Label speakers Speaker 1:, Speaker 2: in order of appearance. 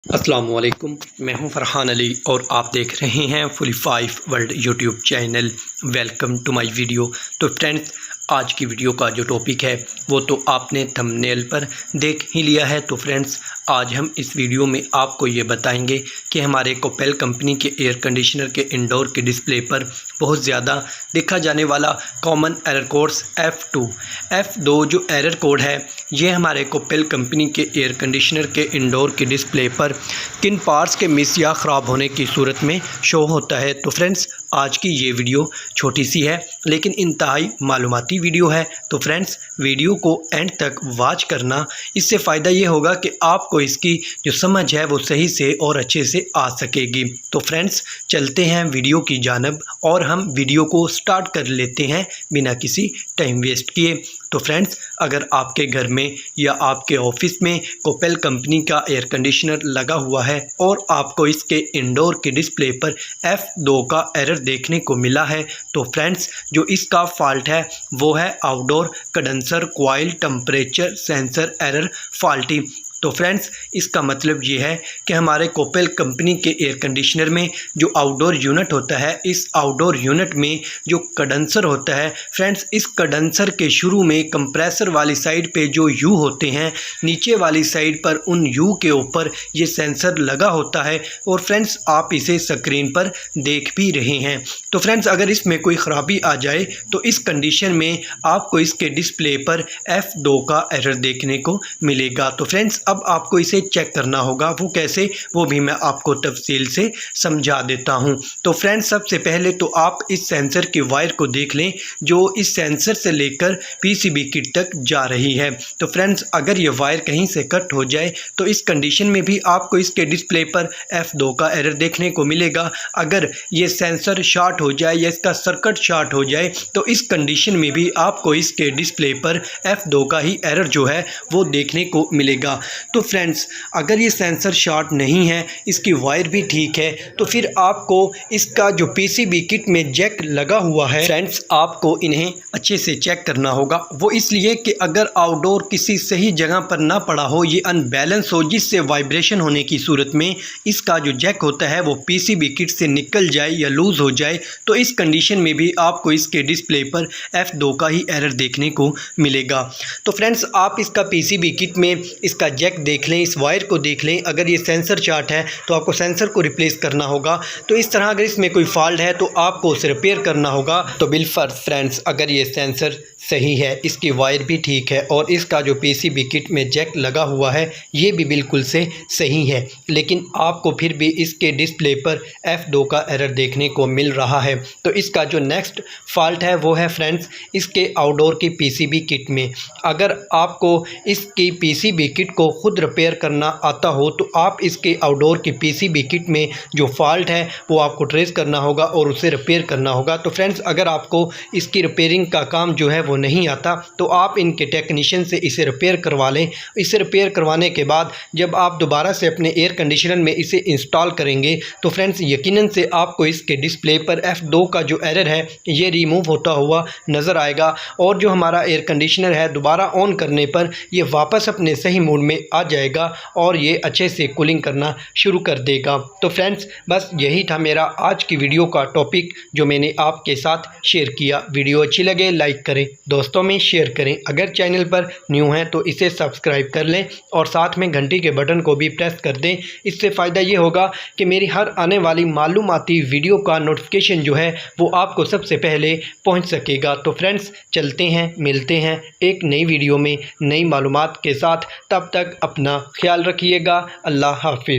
Speaker 1: अस्सलामुअलैकुम, मैं हूं फरहान अली और आप देख रहे हैं fully 5 world YouTube channel. Welcome to my video. तो फ्रेंड्स, आज की वीडियो का जो टॉपिक है वो तो आपने थंबनेल पर देख ही लिया है। तो फ्रेंड्स, आज हम इस वीडियो में आपको ये बताएंगे कि हमारे कोपेल कंपनी के एयर कंडीशनर के इंडोर के डिस्प्ले पर बहुत ज़्यादा देखा जाने वाला कॉमन एरर कोड्स F2 जो एरर कोड है, ये हमारे कोपेल कंपनी के एयर कंडीशनर के इंडोर के डिस्प्ले पर किन पार्ट्स के मिस या ख़राब होने की सूरत में शो होता है। तो फ्रेंड्स, आज की ये वीडियो छोटी सी है लेकिन इंतहाई मालूमाती वीडियो है। तो फ्रेंड्स, वीडियो को एंड तक वॉच करना, इससे फ़ायदा ये होगा कि आपको इसकी जो समझ है वो सही से और अच्छे से आ सकेगी। तो फ्रेंड्स, चलते हैं वीडियो की जानिब और हम वीडियो को स्टार्ट कर लेते हैं बिना किसी टाइम वेस्ट किए। तो फ्रेंड्स, अगर आपके घर में या आपके ऑफिस में कोपेल कंपनी का एयर कंडीशनर लगा हुआ है और आपको इसके इंडोर के डिस्प्ले पर F2 का एरर देखने को मिला है, तो फ्रेंड्स, जो इसका फॉल्ट है वो है outdoor condenser coil temperature sensor error faulty. तो फ्रेंड्स, इसका मतलब ये है कि हमारे कोपेल कंपनी के एयर कंडीशनर में जो आउटडोर यूनिट होता है, इस आउटडोर यूनिट में जो कंडेंसर होता है फ्रेंड्स, इस कंडेंसर के शुरू में कंप्रेसर वाली साइड पे जो यू होते हैं, नीचे वाली साइड पर उन यू के ऊपर ये सेंसर लगा होता है और फ्रेंड्स, आप इसे स्क्रीन पर देख भी रहे हैं। तो फ्रेंड्स, अगर इसमें कोई ख़राबी आ जाए तो इस कंडीशन में आपको इसके डिस्प्ले पर F2 का एरर देखने को मिलेगा। तो फ्रेंड्स, अब आपको इसे चेक करना होगा। वो कैसे, वो भी मैं आपको तफसील से समझा देता हूं। तो फ्रेंड्स, सबसे पहले तो आप इस सेंसर की वायर को देख लें जो इस सेंसर से लेकर पीसीबी किट तक जा रही है। तो फ्रेंड्स, अगर ये वायर कहीं से कट हो जाए तो इस कंडीशन में भी आपको इसके डिस्प्ले पर F2 का एरर देखने को मिलेगा। अगर ये सेंसर शॉर्ट हो जाए या इसका सर्किट शॉर्ट हो जाए तो इस कंडीशन में भी आपको इसके डिस्प्ले पर F2 का ही एरर जो है वो देखने को मिलेगा। तो फ्रेंड्स, अगर ये सेंसर शॉर्ट नहीं है, इसकी वायर भी ठीक है, तो फिर आपको इसका जो पीसीबी किट में जैक लगा हुआ है फ्रेंड्स, आपको इन्हें अच्छे से चेक करना होगा। वो इसलिए कि अगर आउटडोर किसी सही जगह पर ना पड़ा हो, ये अनबैलेंस हो, जिससे वाइब्रेशन होने की सूरत में इसका जो जैक होता है वो पीसीबी किट से निकल जाए या लूज़ हो जाए, तो इस कंडीशन में भी आपको इसके डिस्प्ले पर F2 का ही एरर देखने को मिलेगा। तो फ्रेंड्स, आप इसका पीसीबी किट में इसका जैक देख लें, इस वायर को देख लें। अगर ये सेंसर शॉर्ट है तो आपको सेंसर को रिप्लेस करना होगा। तो इस तरह अगर इसमें कोई फॉल्ट है तो आपको उसे रिपेयर करना होगा। तो बिलफर्ज फ्रेंड्स, अगर ये सेंसर सही है, इसकी वायर भी ठीक है और इसका जो पीसीबी किट में जैक लगा हुआ है ये भी बिल्कुल से सही है, लेकिन आपको फिर भी इसके डिस्प्ले पर F2 का एरर देखने को मिल रहा है, तो इसका जो नेक्स्ट फॉल्ट है वो है फ्रेंड्स इसके आउटडोर की पीसीबी किट में। अगर आपको इसकी पीसीबी किट को खुद रिपेयर करना आता हो तो आप इसके आउटडोर की पीसीबी किट में जो फॉल्ट है वो आपको ट्रेस करना होगा और उसे रिपेयर करना होगा। तो फ्रेंड्स, अगर आपको इसकी रिपेयरिंग का काम जो है वो नहीं आता तो आप इनके टेक्नीशियन से इसे रिपेयर करवा लें। इसे रिपेयर करवाने के बाद जब आप दोबारा से अपने एयर कंडीशनर में इसे इंस्टॉल करेंगे तो फ्रेंड्स, यकीनन से आपको इसके डिस्प्ले पर F2 का जो एरर है ये रिमूव होता हुआ नज़र आएगा और जो हमारा एयर कंडीशनर है दोबारा ऑन करने पर ये वापस अपने सही मोड में आ जाएगा और ये अच्छे से कूलिंग करना शुरू कर देगा। तो फ्रेंड्स, बस यही था मेरा आज की वीडियो का टॉपिक जो मैंने आपके साथ शेयर किया। वीडियो अच्छी लगे लाइक करें, दोस्तों में शेयर करें। अगर चैनल पर न्यू हैं तो इसे सब्सक्राइब कर लें और साथ में घंटी के बटन को भी प्रेस कर दें। इससे फ़ायदा ये होगा कि मेरी हर आने वाली मालूमाती वीडियो का नोटिफिकेशन जो है वो आपको सबसे पहले पहुंच सकेगा। तो फ्रेंड्स, चलते हैं, मिलते हैं एक नई वीडियो में नई मालूमात के साथ। तब तक अपना ख्याल रखिएगा। अल्लाह हाफिज़।